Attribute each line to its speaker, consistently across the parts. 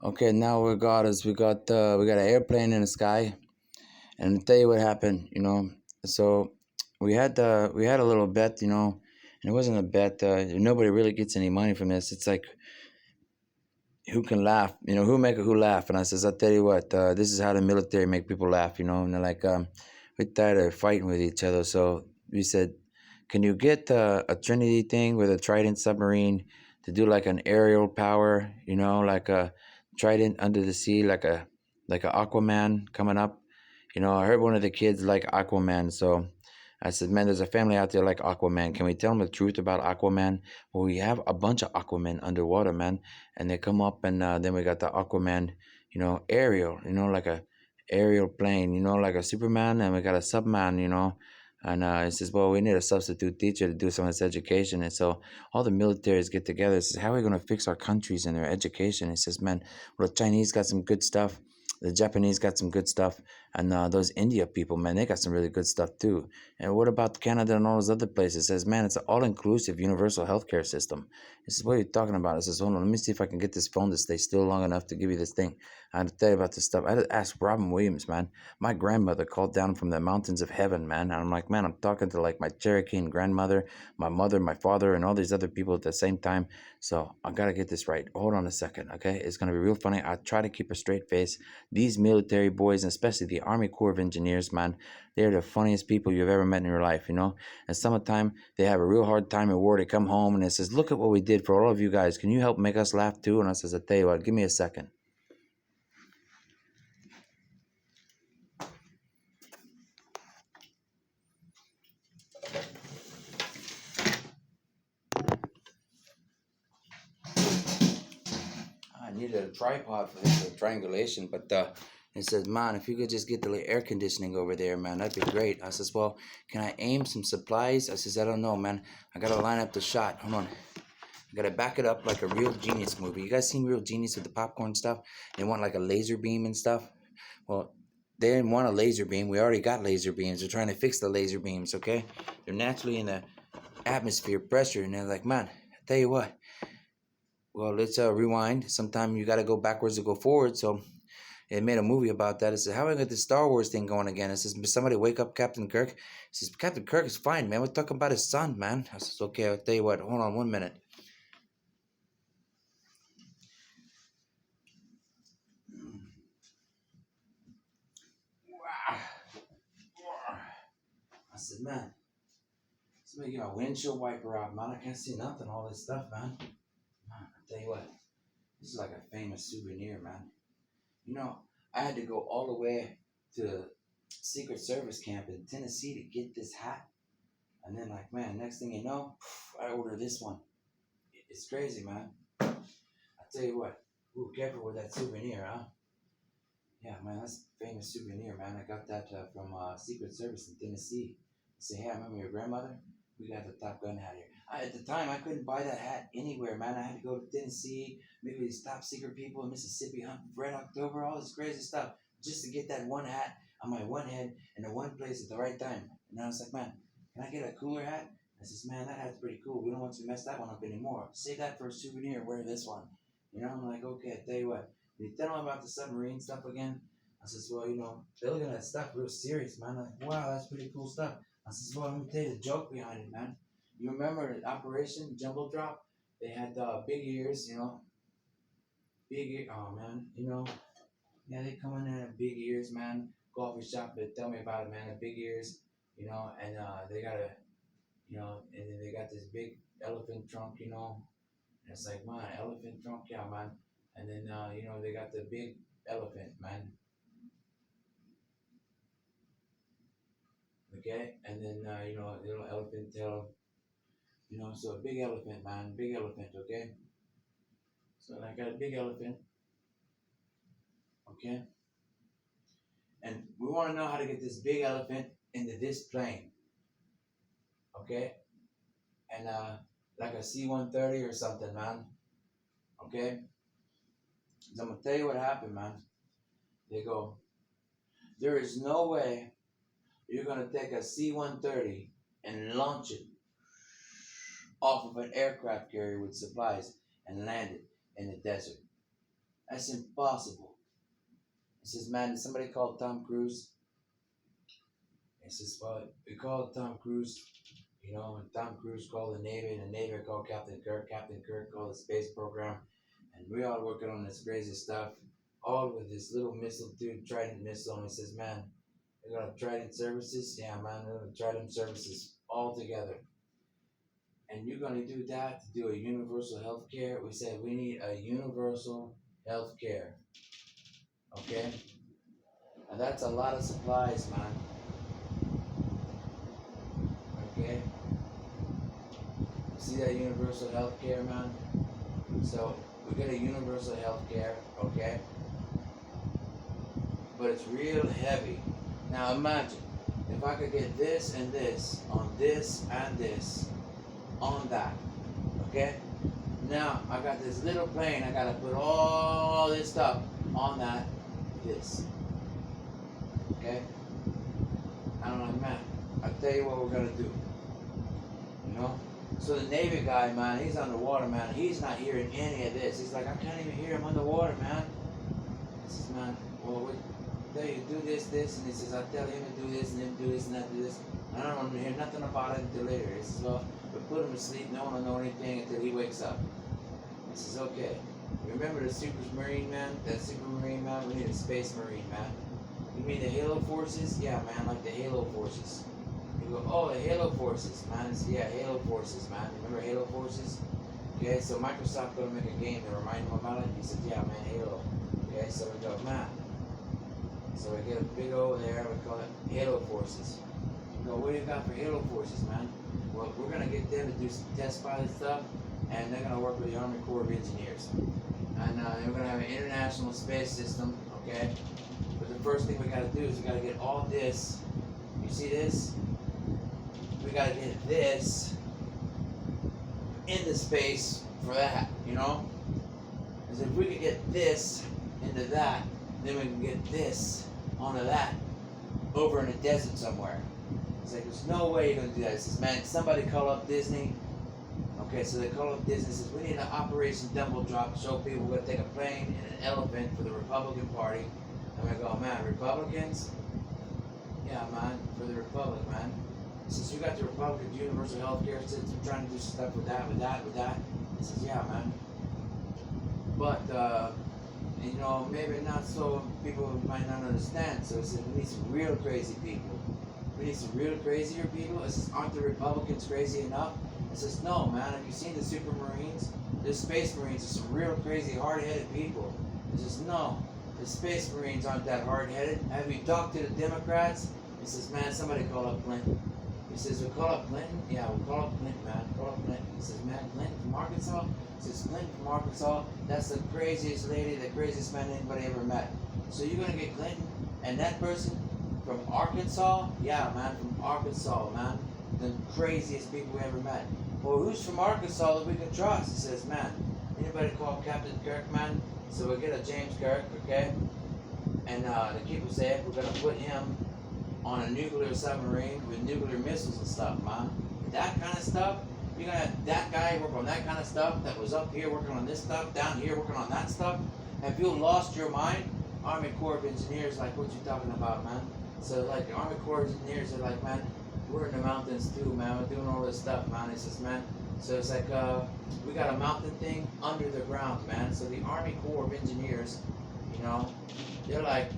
Speaker 1: Okay, now we got an airplane in the sky, and I'll tell you what happened. So we had a little bet, and it wasn't a bet. Nobody really gets any money from this. It's like who can laugh, who laugh. And I says, I'll tell you what, this is how the military make people laugh, and they're like, we're tired of fighting with each other. So we said, can you get a Trinity thing with a Trident submarine to do like an aerial power, like a Trident under the sea, like a Aquaman coming up. I heard one of the kids like Aquaman, so I said, man, there's a family out there like Aquaman. Can we tell them the truth about Aquaman? Well, we have a bunch of Aquaman underwater, man, and they come up, and then we got the Aquaman, aerial, like a aerial plane, like a Superman, and we got a Subman, and it says, well, we need a substitute teacher to do some of this education. And so all the militaries get together. It says, how are we going to fix our countries and their education? It says, man, well, the Chinese got some good stuff. The Japanese got some good stuff. And those India people, man, they got some really good stuff too. And what about Canada and all those other places? It says, man, it's an all-inclusive universal healthcare system. This is what you're talking about. I says, hold on, let me see if I can get this phone to stay still long enough to give you this thing. I had to tell you about this stuff. I had to ask Robin Williams, man. My grandmother called down from the mountains of heaven, man. And I'm like, man, I'm talking to like my Cherokee grandmother, my mother, my father, and all these other people at the same time. So I got to get this right. Hold on a second, okay? It's going to be real funny. I try to keep a straight face. These military boys, and especially the Army Corps of Engineers, man, they're the funniest people you've ever met in your life, And summertime, they have a real hard time in war. They come home and it says, look at what we did for all of you guys. Can you help make us laugh too? And I says, I tell you what, give me a second. I needed a tripod for this triangulation, but it says, man, if you could just get the air conditioning over there, man, that'd be great. I says, well, can I aim some supplies? I says, I don't know, man. I gotta line up the shot. Hold on. I gotta back it up like a Real Genius movie. You guys seen Real Genius with the popcorn stuff? They want like a laser beam and stuff. Well, they didn't want a laser beam. We already got laser beams. They're trying to fix the laser beams, okay? They're naturally in the atmosphere pressure, and they're like, man, I tell you what. Well, let's rewind. Sometime you got to go backwards to go forward. So they made a movie about that. It said, how are we going to get the Star Wars thing going again? It says, somebody wake up Captain Kirk. It says, Captain Kirk is fine, man. We're talking about his son, man. I says, okay, I'll tell you what. Hold on 1 minute. I said, man, somebody get my windshield wiper out, man. I can't see nothing, all this stuff, man. Man, I tell you what. This is like a famous souvenir, man. I had to go all the way to Secret Service camp in Tennessee to get this hat. And then, like, man, next thing you know, I order this one. It's crazy, man. I tell you what. Ooh, careful with that souvenir, huh? Yeah, man, that's a famous souvenir, man. I got that from Secret Service in Tennessee. Say, hey, I remember your grandmother? We got the Top Gun hat here. At the time, I couldn't buy that hat anywhere, man. I had to go to Tennessee, maybe these top secret people in Mississippi hunting Red October, all this crazy stuff, just to get that one hat on my one head in the one place at the right time. And I was like, man, can I get a cooler hat? I says, man, that hat's pretty cool. We don't want you to mess that one up anymore. Save that for a souvenir. Wear this one. I'm like, okay, I tell you what. You tell them about the submarine stuff again? I says, well, they're looking at that stuff real serious, man. I'm like, wow, that's pretty cool stuff. I says, well, let me tell you the joke behind it, man. You remember the Operation Jumbo Drop? They had big ears, big ear. Oh, man, yeah, they come in there big ears, man. Coffee shop, but tell me about it, man. The big ears, and they got and then they got this big elephant trunk, And it's like, man, elephant trunk, yeah, man. And then, they got the big elephant, man. Okay, and then little elephant tail, so a big elephant, man, big elephant, okay. So I got a big elephant, okay, and we want to know how to get this big elephant into this plane, okay, and like a C-130 or something, man, okay. So I'm gonna tell you what happened, man. They go, there is no way you're gonna take a C-130 and launch it off of an aircraft carrier with supplies and land it in the desert. That's impossible. He says, man, did somebody call Tom Cruise? He says, well, we called Tom Cruise, and Tom Cruise called the Navy, and the Navy called Captain Kirk. Captain Kirk called the space program, and we all working on this crazy stuff, all with this little missile, dude, Trident missile. And he says, man, we're gonna have Trident services. Yeah, man, we're gonna Trident services all together. And you're gonna do that to do a universal health care. We said we need a universal health care. Okay? And that's a lot of supplies, man. Okay? See that universal health care, man? So we get a universal health care, okay? But it's real heavy. Now imagine if I could get this and this on this and this on that, okay? Now I got this little plane, I gotta put all this stuff on that, this, okay? I don't know, man. I'll tell you what we're gonna do, So the Navy guy, man, he's underwater, man. He's not hearing any of this. He's like, I can't even hear him underwater, man. He says, man, well, tell you do this, and he says, I tell him to do this, and him do this, and that, do this. I don't want to hear nothing about it until later. He says, well, we put him to sleep. No one will know anything until he wakes up. He says, okay. Remember the Super Marine, man? That Super Marine, man? We need a Space Marine, man. You mean the Halo Forces? Yeah, man, like the Halo Forces. You go, oh, the Halo Forces, man. Yeah, Halo Forces, man. Remember Halo Forces? Okay, so Microsoft gonna make a game to remind him about it. He said, yeah, man, Halo. Okay, so we go, man. So we get a big O there, we call it Halo Forces. We go, what do you got for Halo Forces, man? Well, we're gonna get them to do some test pilot stuff, and they're gonna work with the Army Corps of Engineers. And we're gonna have an international space system, okay? But the first thing we gotta do is we gotta get all this. You see this? We gotta get this into space for that, Because if we could get this into that, then we can get this onto that over in a desert somewhere. It's like, there's no way you're gonna do that. He says, man, somebody call up Disney. Okay, so they call up Disney and says, we need an Operation Dumble Drop to show people we're gonna take a plane and an elephant for the Republican Party. And we go, man, Republicans? Yeah, man, for the Republic, man. Since you got the Republican Universal Health Care System trying to do stuff with that. He says, yeah, man. But, maybe not so, people might not understand. So he said, we need some real crazy people. We need some real crazier people. He says, aren't the Republicans crazy enough? He says, no, man, have you seen the Super Marines? The Space Marines are some real crazy, hard-headed people. He says, no, the Space Marines aren't that hard-headed. Have you talked to the Democrats? He says, man, somebody call up Clinton. He says, we call up Clinton? Yeah, we'll call up Clinton, man. Call up Clinton. He says, man, Clinton from Arkansas? He says, Clinton from Arkansas? That's the craziest lady, the craziest man anybody ever met. So you're going to get Clinton and that person from Arkansas? Yeah, man, from Arkansas, man. The craziest people we ever met. Well, who's from Arkansas that we can trust? He says, man, anybody call Captain Kirk, man? So we get a James Kirk, okay? And to keep us safe, we're going to put him on a nuclear submarine with nuclear missiles and stuff, man. That kind of stuff, you're going to have that guy work on that kind of stuff that was up here working on this stuff, down here working on that stuff. Have you lost your mind? Army Corps of Engineers, like, what you talking about, man? So, like, the Army Corps of Engineers are like, man, we're in the mountains too, man. We're doing all this stuff, man. He says, man, so it's like, we got a mountain thing under the ground, man. So the Army Corps of Engineers, they're like,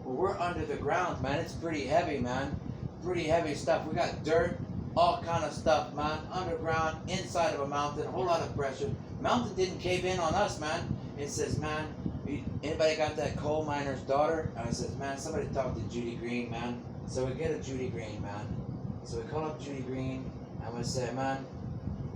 Speaker 1: well, we're under the ground, man. It's pretty heavy, man. Pretty heavy stuff. We got dirt, all kind of stuff, man. Underground, inside of a mountain, a whole lot of pressure. Mountain didn't cave in on us, man. It says, man, anybody got that coal miner's daughter? And I says, man, somebody talk to Judy Green, man. So we get a Judy Green, man. So we call up Judy Green, and we say, man,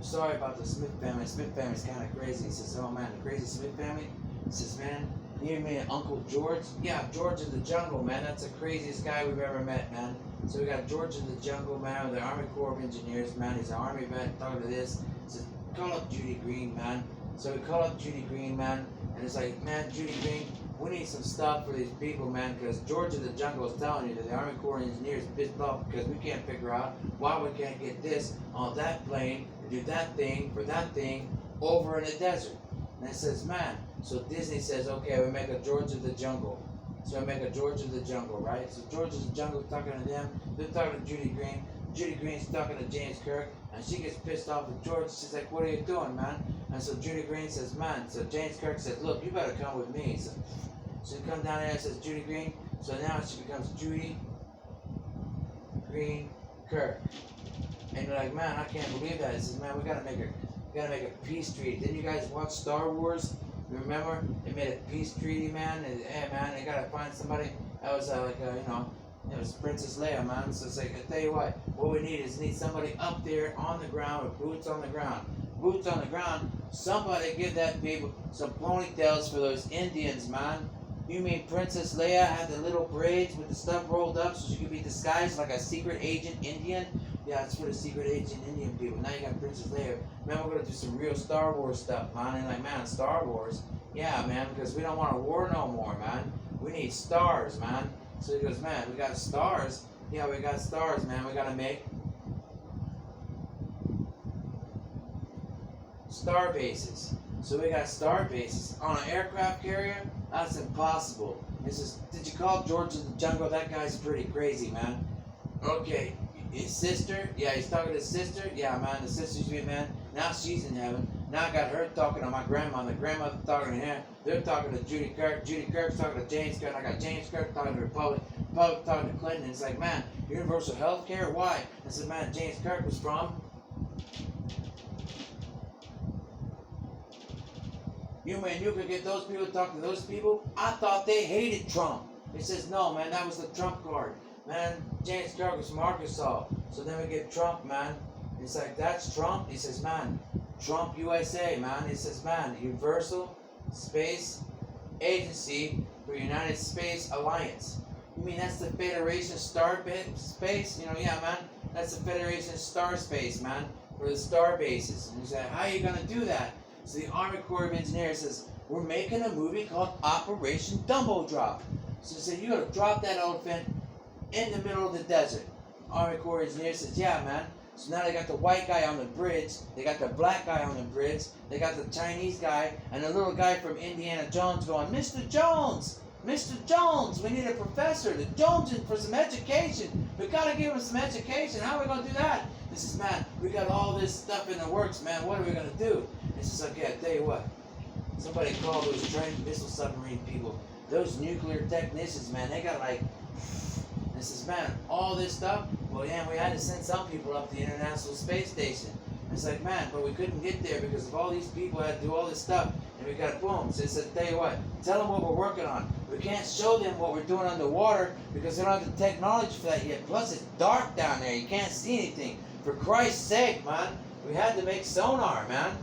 Speaker 1: sorry about the Smith family. Smith family's kind of crazy. He says, oh, man, the crazy Smith family? He says, man, you mean Uncle George? Yeah, George in the jungle, man. That's the craziest guy we've ever met, man. So we got George in the jungle, man, with the Army Corps of Engineers, man. He's an Army vet, talking to this. He says, call up Judy Green, man. So we call up Judy Green, man, and it's like, man, Judy Green, we need some stuff for these people, man, because George in the jungle is telling you that the Army Corps of Engineers is pissed off because we can't figure out why we can't get this on that plane to do that thing for that thing over in the desert. And it says, man, So Disney says, okay, we make a George of the Jungle. So we make a George of the Jungle, right? So George of the Jungle talking to them. They're talking to Judy Green. Judy Green's talking to James Kirk, and she gets pissed off with George. She's like, what are you doing, man? And so Judy Green says, man. So James Kirk says, look, you better come with me. So she comes down there and says, Judy Green. So now she becomes Judy Green Kirk. And you're like, man, I can't believe that. He says, man, we gotta make a peace treaty. Didn't you guys watch Star Wars? You remember? They made a peace treaty, man. And hey, man, they gotta find somebody. That was it was Princess Leia, man. So it's like, I tell you what we need is somebody up there on the ground with boots on the ground. Boots on the ground. Somebody give that people some ponytails for those Indians, man. You mean Princess Leia had the little braids with the stuff rolled up so she could be disguised like a secret agent Indian? Yeah, it's for the secret agent Indian people. Now you got Princess Leia. Man, we're gonna do some real Star Wars stuff, man. And like, man, Star Wars? Yeah, man, because we don't want a war no more, man. We need stars, man. So he goes, man, we got stars. Yeah, we got stars, man. We gotta make star bases. So we got star bases on an aircraft carrier. That's impossible. He says, did you call George of the Jungle? That guy's pretty crazy, man. Okay, his sister? Yeah, he's talking to his sister? Yeah, man, the sister used to be a man. Now she's in heaven. Now I got her talking to my grandma. The grandmother talking to him. They're talking to Judy Kirk. Judy Kirk's talking to James Kirk. I got James Kirk talking to Republic. Republic talking to Clinton. It's like, man, universal health care? Why? I said, man, James Kirk was from... You mean you could get those people to talk to those people? I thought they hated Trump. He says, no, man, that was the Trump card. Man, James Kirk was from Arkansas. So then we get Trump, man. It's like, that's Trump? He says, man, Trump USA, man. He says, man, Universal Space Agency for United Space Alliance. You mean that's the Federation Star Space? You know, yeah, man. That's the Federation Star Space, man. For the star bases. And he's like, how are you going to do that? So the Army Corps of Engineers says, we're making a movie called Operation Dumbo Drop. So they said, you gotta drop that elephant in the middle of the desert. Army Corps of Engineers says, yeah, man. So now they got the white guy on the bridge, they got the black guy on the bridge, they got the Chinese guy, and the little guy from Indiana Jones going, Mr. Jones! Mr. Jones, we need a professor. The Joneses for some education. We gotta give him some education. How are we gonna do that? This is, man, we got all this stuff in the works, man. What are we gonna do? It's just okay, I tell you what. Somebody call those trained missile submarine people. Those nuclear technicians, man, they got like, this is, man, all this stuff. Well, yeah, we had to send some people up to the International Space Station. It's like, man, but we couldn't get there because of all these people had to do all this stuff. And we got boom. So it said, tell you what, tell them what we're working on. We can't show them what we're doing underwater because they don't have the technology for that yet. Plus, it's dark down there. You can't see anything. For Christ's sake, man, we had to make sonar, man.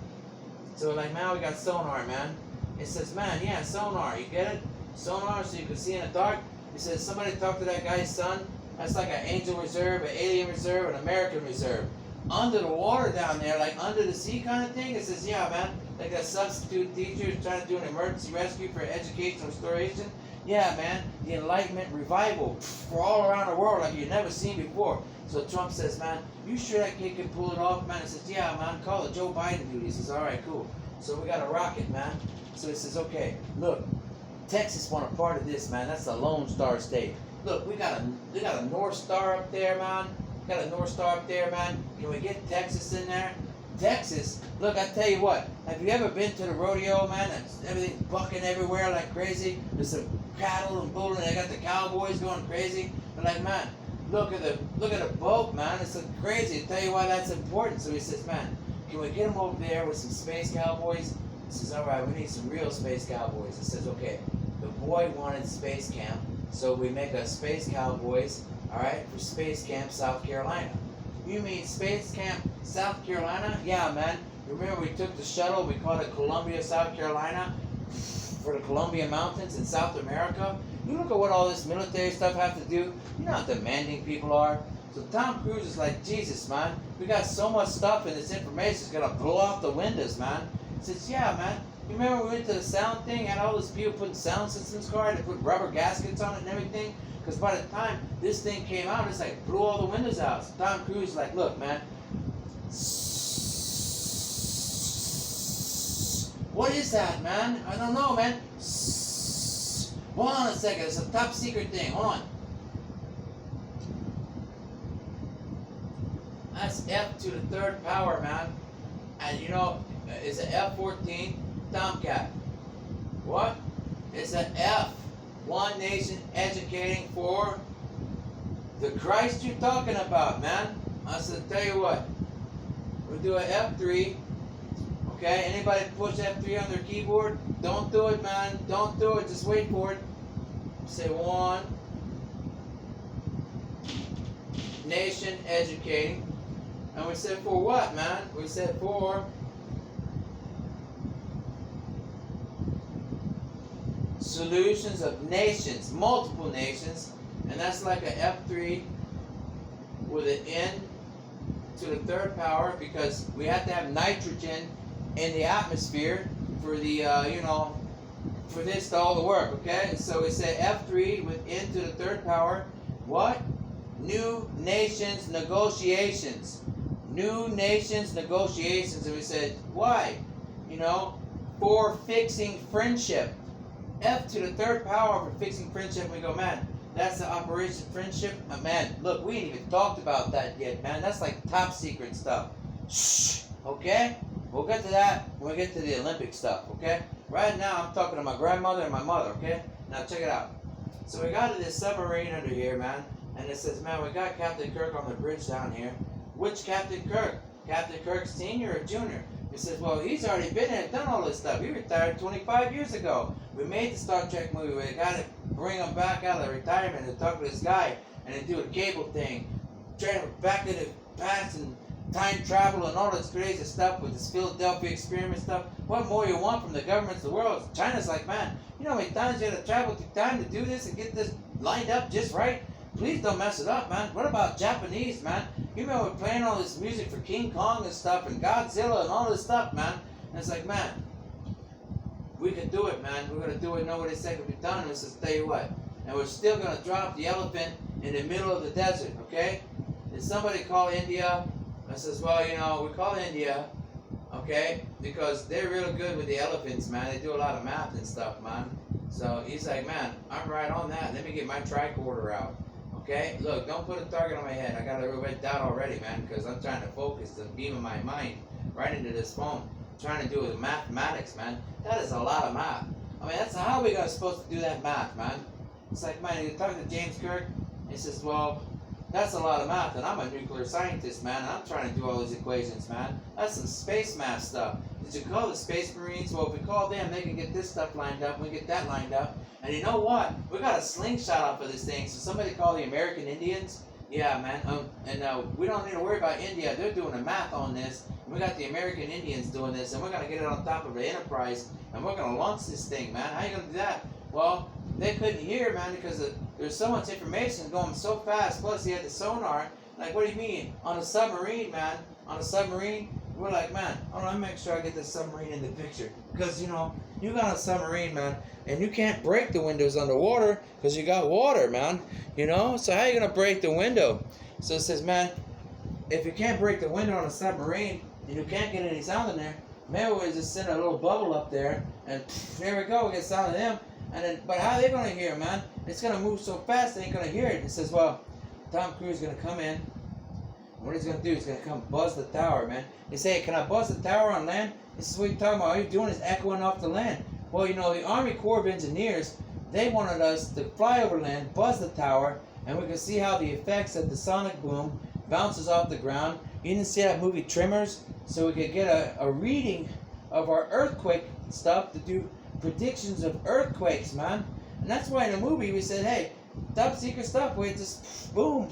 Speaker 1: So we're like, man, we got sonar, man. It says, man, yeah, sonar. You get it? Sonar so you can see in the dark. It says, somebody talk to that guy's son. That's like an angel reserve, an alien reserve, an American reserve. Under the water down there, like under the sea kind of thing. It says, yeah, man, like that substitute teacher is trying to do an emergency rescue for educational restoration. Yeah, man, the Enlightenment revival for all around the world like you've never seen before. So Trump says, man, you sure that kid can pull it off, man? He says, yeah, man, call it Joe Biden dude. He says, all right, cool. So we got a rocket, man. So he says, okay, look, Texas want a part of this, man. That's the Lone Star State. Look, we got a North Star up there, man. Got a North Star up there, man. Can we get Texas in there? Texas? Look, I tell you what. Have you ever been to the rodeo, man? Everything's bucking everywhere like crazy. There's some cattle and bull, and they got the cowboys going crazy. They're like, man, look at the boat, man. It's so crazy. I'll tell you why that's important. So he says, man, can we get them over there with some space cowboys? He says, all right, we need some real space cowboys. He says, okay, the boy wanted space camp, so we make a space cowboys. All right, for Space Camp, South Carolina. You mean Space Camp, South Carolina? Yeah, man. Remember we took the shuttle, we called it Columbia, South Carolina, for the Columbia Mountains in South America? You look at what all this military stuff have to do. You know how demanding people are. So Tom Cruise is like, Jesus, man, we got so much stuff and this information is going to blow out the windows, man. He says, yeah, man. You remember we went to the sound thing, had all those people putting sound systems car, they put rubber gaskets on it and everything? Because by the time this thing came out, it's like blew all the windows out. So Tom Cruise is like, look, man, What is that, man? I don't know, man. Hold on a second. It's a top secret thing. Hold on. That's F to the third power, man. And you know, it's an F-14 Tomcat. What? It's an F. One nation educating for the Christ you're talking about, man. I said, tell you what. We'll do an F3. Okay, anybody push F3 on their keyboard? Don't do it, man. Don't do it. Just wait for it. Say one. Nation educating. And we said for what, man? We said for solutions of nations, multiple nations. And that's like an F3 with an N to the third power, because we have to have nitrogen in the atmosphere for the, for this to all the work, okay? So we say F3 with N to the third power. What? New nations negotiations. New nations negotiations. And we said, why? For fixing friendship. F to the third power for fixing friendship. We go, man, that's the Operation Friendship. Man, look, we ain't even talked about that yet, man. That's like top secret stuff. Shh, okay? We'll get to that when we get to the Olympic stuff, okay? Right now, I'm talking to my grandmother and my mother, okay? Now, check it out. So we got this submarine under here, man, and it says, man, we got Captain Kirk on the bridge down here. Which Captain Kirk? Captain Kirk Sr. or Jr.? He says, well, he's already been there and done all this stuff. He retired 25 years ago. We made the Star Trek movie. We got to bring him back out of retirement and talk to this guy and then do a cable thing. Train back in the past and time travel and all this crazy stuff with this Philadelphia experiment stuff. What more you want from the governments of the world? China's like, man, you know how many times you got to travel through time to do this and get this lined up just right? Please don't mess it up, man. What about Japanese, man? You remember we're playing all this music for King Kong and stuff and Godzilla and all this stuff, man. And it's like, man, we can do it, man. We're going to do it. Nobody said it could be done. And it says, tell you what. And we're still going to drop the elephant in the middle of the desert, okay? Did somebody call India? I says, well, we call India, okay, because they're real good with the elephants, man. They do a lot of math and stuff, man. So he's like, man, I'm right on that. Let me get my tricorder out. Okay, look, don't put a target on my head. I got a red dot already, man, because I'm trying to focus the beam of my mind right into this phone. I'm trying to do the mathematics, man. That is a lot of math. I mean, that's how we are supposed to do that math, man. It's like, man, you talk to James Kirk, he says, well, that's a lot of math, and I'm a nuclear scientist, man, and I'm trying to do all these equations, man. That's some space math stuff. Did you call the Space Marines? Well, if we call them, they can get this stuff lined up, we get that lined up. And you know what? We got a slingshot off of this thing, so somebody call the American Indians. Yeah, man, we don't need to worry about India. They're doing the math on this. We got the American Indians doing this, and we're going to get it on top of the Enterprise, and we're going to launch this thing, man. How you going to do that? Well, they couldn't hear, man, because there's so much information going so fast. Plus, he had the sonar. Like, what do you mean? On a submarine, man. On a submarine, we're like, man, hold on, let me make sure I get this submarine in the picture. Because, you got a submarine, man, and you can't break the windows underwater because you got water, man. So how you going to break the window? So it says, man, if you can't break the window on a submarine and you can't get any sound in there, maybe we just send a little bubble up there, and there we go, we get sound of them. And then, but how are they going to hear, man? It's going to move so fast they ain't going to hear it. It says, well, Tom Cruise is going to come in. What he's going to do, he's going to come buzz the tower, man. He say, can I buzz the tower on land? This is what you're talking about. All you're doing is echoing off the land. Well, the Army Corps of Engineers, they wanted us to fly over land, buzz the tower, and we can see how the effects of the sonic boom bounces off the ground. You didn't see that movie Tremors? So we could get a reading of our earthquake stuff to do predictions of earthquakes, man. And that's why in the movie we said, hey, top secret stuff, we just boom.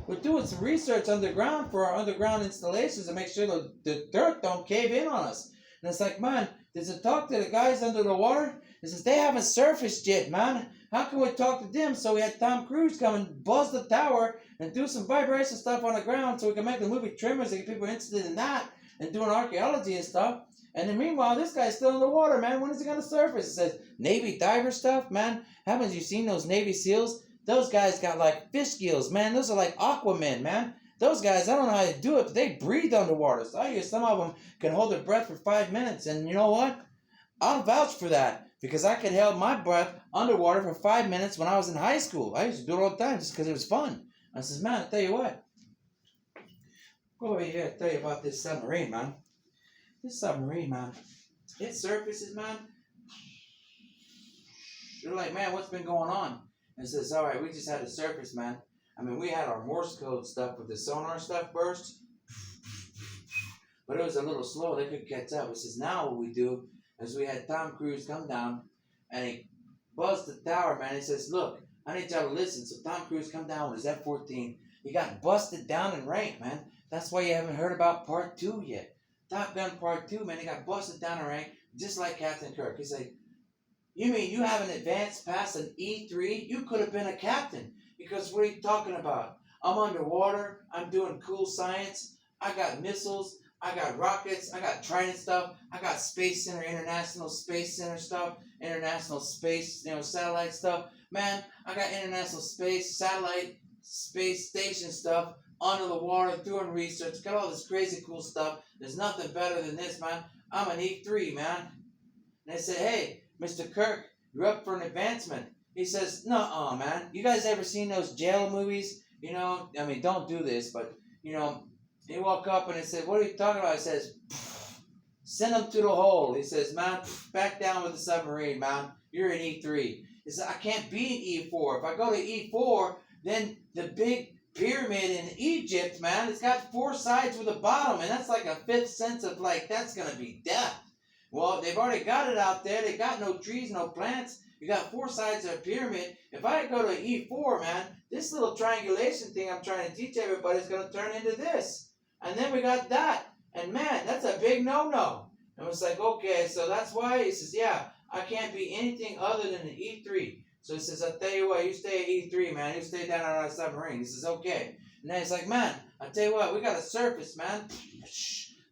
Speaker 1: We're doing some research underground for our underground installations to make sure the dirt don't cave in on us. And it's like, man, did you talk to the guys under the water? It says, they haven't surfaced yet, man. How can we talk to them? So we had Tom Cruise come and buzz the tower and do some vibration stuff on the ground so we can make the movie Tremors and get people interested in that and doing archaeology and stuff. And then meanwhile, this guy's still in the water, man. When is he going to surface? It says, Navy diver stuff, man. Haven't you seen those Navy SEALs? Those guys got like fish gills, man. Those are like Aquaman, man. Those guys, I don't know how they do it, but they breathe underwater. So I hear some of them can hold their breath for 5 minutes, and you know what? I'll vouch for that because I could hold my breath underwater for 5 minutes when I was in high school. I used to do it all the time just because it was fun. I says, man, I tell you what, go over here and tell you about this submarine, man. This submarine, man, it surfaces, man. You're like, man, what's been going on? And it says, all right, we just had a surface, man. I mean, we had our Morse code stuff with the sonar stuff burst, but it was a little slow. They could catch up. It says, now what we do is we had Tom Cruise come down and he buzzed the tower, man. He says, look, I need y'all to listen. So Tom Cruise come down with his F-14. He got busted down in rank, man. That's why you haven't heard about part 2 yet. Top Gun part 2, man, he got busted down in rank just like Captain Kirk. He's like, you mean you haven't advanced past an E3? You could have been a captain. Because what are you talking about? I'm underwater. I'm doing cool science. I got missiles. I got rockets. I got Trident stuff. I got Space Center, International Space Center stuff. International Space, satellite stuff. Man, I got International Space, Satellite, Space Station stuff. Under the water, doing research. Got all this crazy cool stuff. There's nothing better than this, man. I'm an E3, man. And they say, hey, Mr. Kirk, you're up for an advancement. He says, nuh-uh, man. You guys ever seen those jail movies? I mean, don't do this, but, he walk up and he said, what are you talking about? He says, send him to the hole. He says, man, back down with the submarine, man. You're an E3. He says, I can't be an E4. If I go to E4, then the big pyramid in Egypt, man, it's got 4 sides with a bottom, and that's like a 5th sense of, that's going to be death. Well, they've already got it out there. They got no trees, no plants. You got 4 sides of a pyramid. If I go to E4, man, this little triangulation thing I'm trying to teach everybody is going to turn into this. And then we got that. And man, that's a big no-no. And it's like, okay, so that's why he says, yeah, I can't be anything other than an E3. So he says, I'll tell you what, you stay at E3, man. You stay down on our submarine. He says, okay. And then he's like, man, I'll tell you what, we got a surface, man.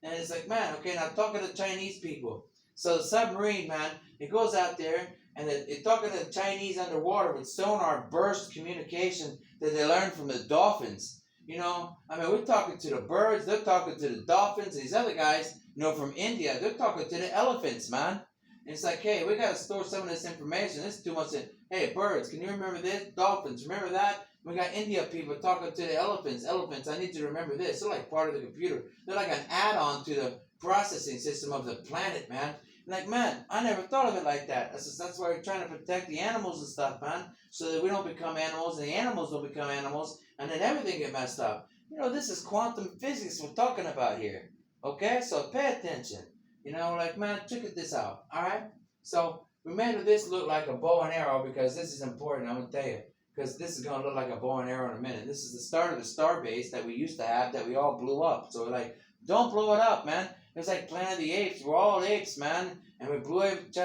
Speaker 1: And it's like, man, okay, now talking to the Chinese people. So the submarine, man, it goes out there, and it's talking to the Chinese underwater with sonar burst communication that they learned from the dolphins. I mean, we're talking to the birds, they're talking to the dolphins, and these other guys, from India, they're talking to the elephants, man. And it's like, hey, we got to store some of this information. This is too much. Hey, birds, can you remember this? Dolphins, remember that? We got India people talking to the elephants. Elephants, I need you to remember this. They're like part of the computer. They're like an add-on to the processing system of the planet, man. Like, man, I never thought of it like that. That's why we're trying to protect the animals and stuff, man. So that we don't become animals and the animals don't become animals and then everything get messed up. This is quantum physics we're talking about here. Okay? So pay attention. Man, check this out. Alright? So we made this look like a bow and arrow because this is important, I'm going to tell you. Because this is going to look like a bow and arrow in a minute. This is the start of the star base that we used to have that we all blew up. So we're like, don't blow it up, man. It's like Planet of the Apes. We're all apes, man. And we blew each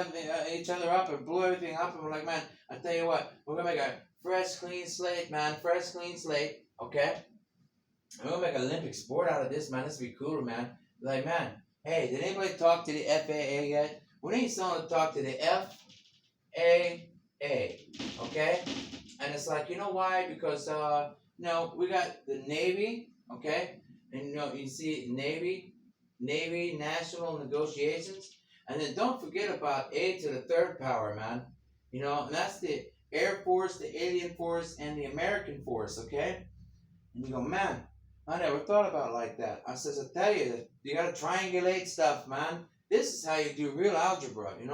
Speaker 1: other up and blew everything up. And we're like, man, I tell you what, we're going to make a fresh, clean slate, man. Fresh, clean slate. Okay? And we're going to make an Olympic sport out of this, man. This would be cool, man. Like, man, hey, did anybody talk to the FAA yet? We need someone to talk to the FAA. Okay? And it's like, you know why? Because, we got the Navy. Okay? And, you see Navy national negotiations. And then don't forget about A to the 3rd power, man. And that's the Air Force, the Alien Force, and the American Force, okay? And you go, man, I never thought about it like that. I says, I tell you, you got to triangulate stuff, man. This is how you do real algebra, And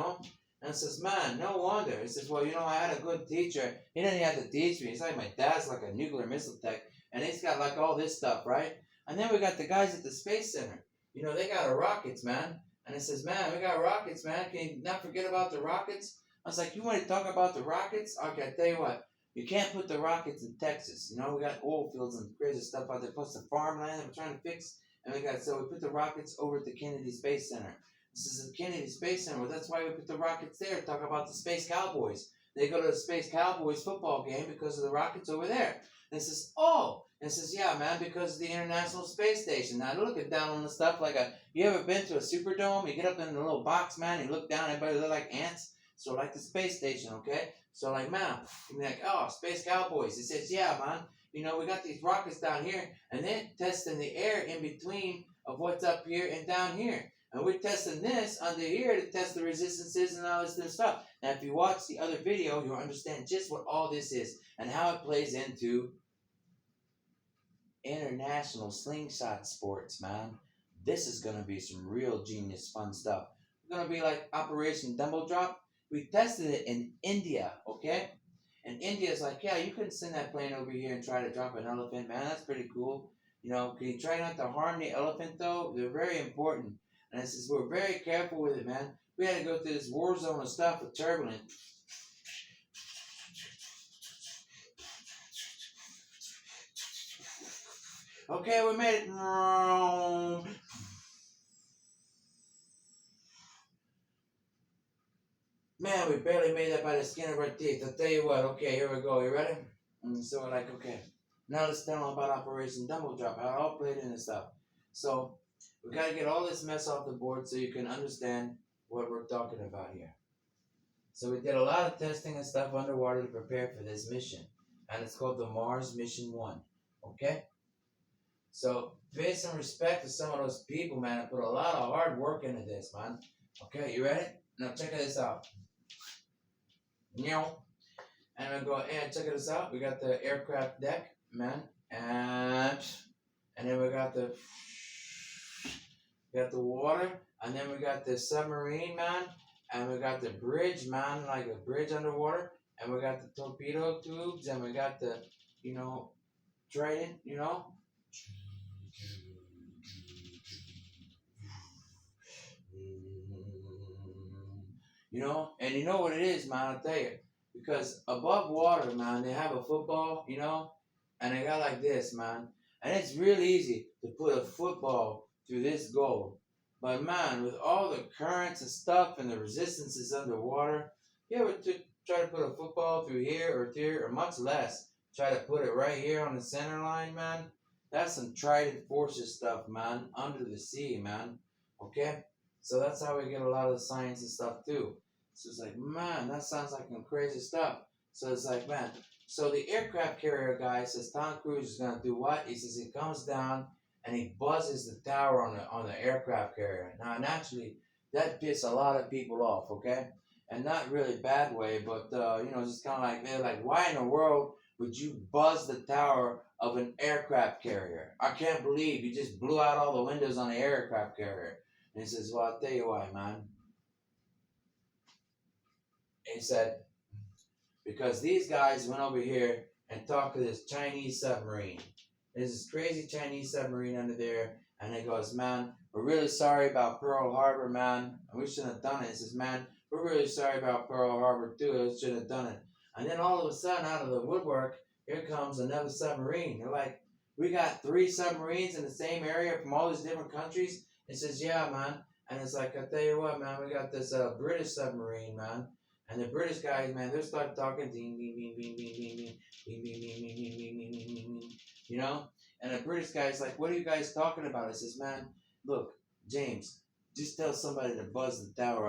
Speaker 1: it says, man, no wonder. It says, well, I had a good teacher. He didn't have to teach me. It's like my dad's like a nuclear missile tech. And he's got like all this stuff, right? And then we got the guys at the Space Center. They got rockets, man. And it says, man, we got rockets, man. Can you not forget about the rockets? I was like, you want to talk about the rockets? Okay, I tell you what. You can't put the rockets in Texas. We got oil fields and crazy stuff out there. Plus the farmland that we're trying to fix. And so we put the rockets over at the Kennedy Space Center. This is the Kennedy Space Center. Well, that's why we put the rockets there. Talk about the Space Cowboys. They go to the Space Cowboys football game because of the rockets over there. And it says, oh. And it says, yeah, man, because of the International Space Station. Now, looking down on the stuff you ever been to a Superdome? You get up in the little box, man, you look down, everybody look like ants. So like the space station, okay? So like, man, you're like, oh, space cowboys. He says, yeah, man. We got these rockets down here, and they're testing the air in between of what's up here and down here. And we're testing this under here to test the resistances and all this different stuff. Now, if you watch the other video, you'll understand just what all this is and how it plays into international slingshot sports, man. This is gonna be some real genius fun stuff. It's gonna be like Operation Dumble Drop. We tested it in India, okay? And India's like, yeah, you couldn't send that plane over here and try to drop an elephant, man. That's pretty cool. Can you try not to harm the elephant though? They're very important. And it says we're very careful with it, man. We had to go through this war zone of stuff with turbulence. Okay, we made it. Man, we barely made that by the skin of our teeth. I'll tell you what. Okay, here we go. You ready? And so we're like, okay. Now let's tell them about Operation Dumble Drop. How it all played in and stuff. So we got to get all this mess off the board so you can understand what we're talking about here. So we did a lot of testing and stuff underwater to prepare for this mission. And it's called the Mars Mission 1. Okay? So pay some respect to some of those people, man, that put a lot of hard work into this, man. Okay, you ready? Now check this out. And we go, and check this out. We got the aircraft deck, man, and then we got the water, and then we got the submarine, man, and we got the bridge, man, like a bridge underwater, and we got the torpedo tubes, and we got the, trident, and you know what it is, man, I'll tell you. Because above water, man, they have a football, and they got like this, man. And it's real easy to put a football through this goal. But, man, with all the currents and stuff and the resistances underwater, you ever try to put a football through here, or much less, try to put it right here on the center line, man? That's some Trident Forces stuff, man, under the sea, man. Okay? So that's how we get a lot of the science and stuff, too. So it's like, man, that sounds like some crazy stuff. So it's like, man. So the aircraft carrier guy says Tom Cruise is gonna do what? He says he comes down and he buzzes the tower on the aircraft carrier. Now, naturally, that pissed a lot of people off, okay? And not really bad way, but just kind of like they're like, why in the world would you buzz the tower of an aircraft carrier? I can't believe you just blew out all the windows on the aircraft carrier. And he says, well, I'll tell you why, man. He said, because these guys went over here and talked to this Chinese submarine. There's this crazy Chinese submarine under there. And he goes, man, we're really sorry about Pearl Harbor, man. We shouldn't have done it. He says, man, we're really sorry about Pearl Harbor, too. We shouldn't have done it. And then all of a sudden, out of the woodwork, here comes another submarine. They're like, we got 3 submarines in the same area from all these different countries. He says, yeah, man. And it's like, I tell you what, man, we got this British submarine, man. And the British guys, man, they start talking, ding, ding, ding, ding, ding, ding, ding, ding, ding, ding, ding, ding, ding, ding, ding, And the British guy's like, what are you guys talking about? I says, man, look, James, just tell somebody to buzz the tower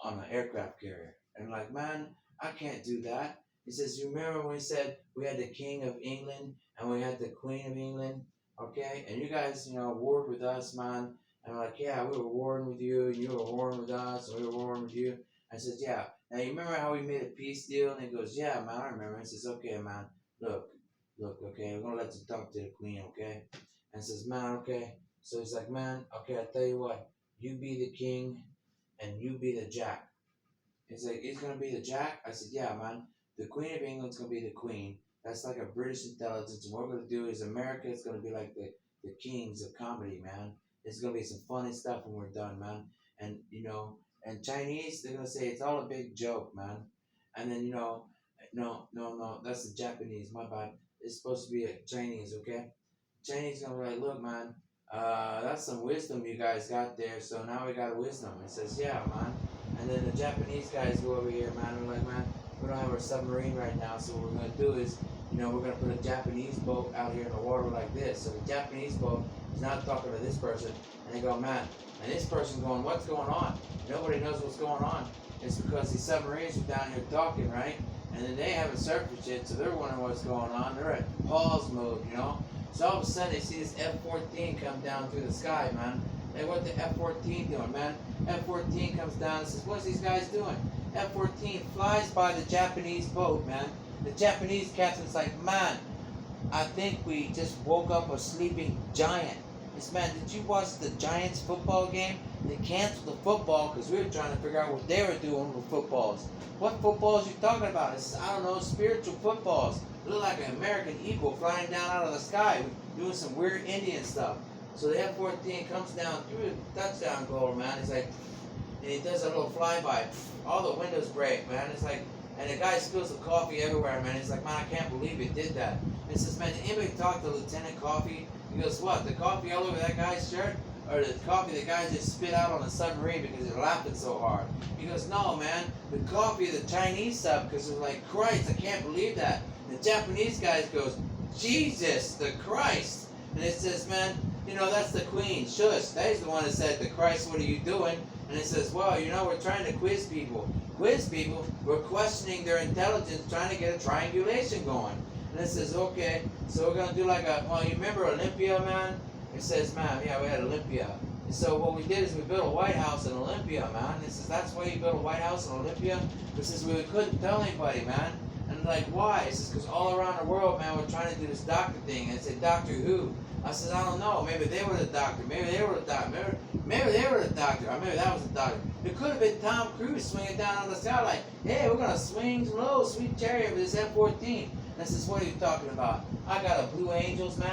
Speaker 1: on an aircraft carrier. And I'm like, man, I can't do that. He says, you remember when we said we had the King of England and we had the Queen of England, okay? And you guys, warred with us, man. And I'm like, yeah, we were warring with you, and you were warring with us, and we were warring with you. I says, yeah. Now, you remember how we made a peace deal? And he goes, yeah, man, I remember. He says, okay, man, look, okay, I'm going to let you talk to the queen, okay? And says, man, okay. So he's like, man, okay, I tell you what. You be the king, and you be the jack. He's like, he's going to be the jack? I said, yeah, man. The Queen of England's going to be the queen. That's like a British intelligence. And what we're going to do is America is going to be like the kings of comedy, man. It's going to be some funny stuff when we're done, man. And, and Chinese, they're going to say it's all a big joke, man. And then, no, that's the Japanese, my bad. It's supposed to be a Chinese, okay? Chinese going to be like, look, man, that's some wisdom you guys got there, so now we got a wisdom. It says, yeah, man. And then the Japanese guys go over here, man, and we're like, man, we don't have our submarine right now, so what we're going to do is, we're going to put a Japanese boat out here in the water like this. So the Japanese boat is not talking to this person, and they go, man, and this person going, what's going on? Nobody knows what's going on. It's because these submarines were down here talking, right? And then they haven't surfaced yet, so they're wondering what's going on. They're at pause mode, you know? So all of a sudden they see this F-14 come down through the sky, man. Hey, what the F-14 doing, man? F-14 comes down and says, what's these guys doing? F-14 flies by the Japanese boat, man. The Japanese captain's like, man, I think we just woke up a sleeping giant. This man, did you watch the Giants football game? They canceled the football because we were trying to figure out what they were doing with footballs. What footballs you talking about? It's, I don't know, spiritual footballs. Look like an American eagle flying down out of the sky doing some weird Indian stuff. So the F-14 comes down through the touchdown goal, man. He's like, and he does a little flyby. All the windows break, man. It's like, and the guy spills the coffee everywhere, man. He's like, man, I can't believe it did that. And he says, man, did anybody talk to Lieutenant Coffee? He goes, what, the coffee all over that guy's shirt? Or the coffee the guy just spit out on the submarine because they're laughing so hard? He goes, no, man, the coffee of the Chinese sub, because they're like, Christ, I can't believe that. And the Japanese guys goes, Jesus, the Christ. And it says, man, you know, that's the Queen. Shush, that's the one that said, the Christ, what are you doing? And it says, well, you know, we're trying to quiz people. Quiz people, we're questioning their intelligence, trying to get a triangulation going. And it says, okay, so we're going to do like a, well, you remember Olympia, man? It says, man, yeah, we had Olympia. And so what we did is we built a White House in Olympia, man. It says, that's why you built a White House in Olympia? It says, we couldn't tell anybody, man. And like, why? It says, because all around the world, man, we're trying to do this doctor thing. And it said, Doctor who? I said, I don't know. Maybe they were the doctor. Maybe they were the doctor. Maybe they were the doctor. Or maybe that was the doctor. It could have been Tom Cruise swinging down on the sky like, hey, we're going to swing low, sweet chariot with this F-14. And I says, what are you talking about? I got a Blue Angels, man.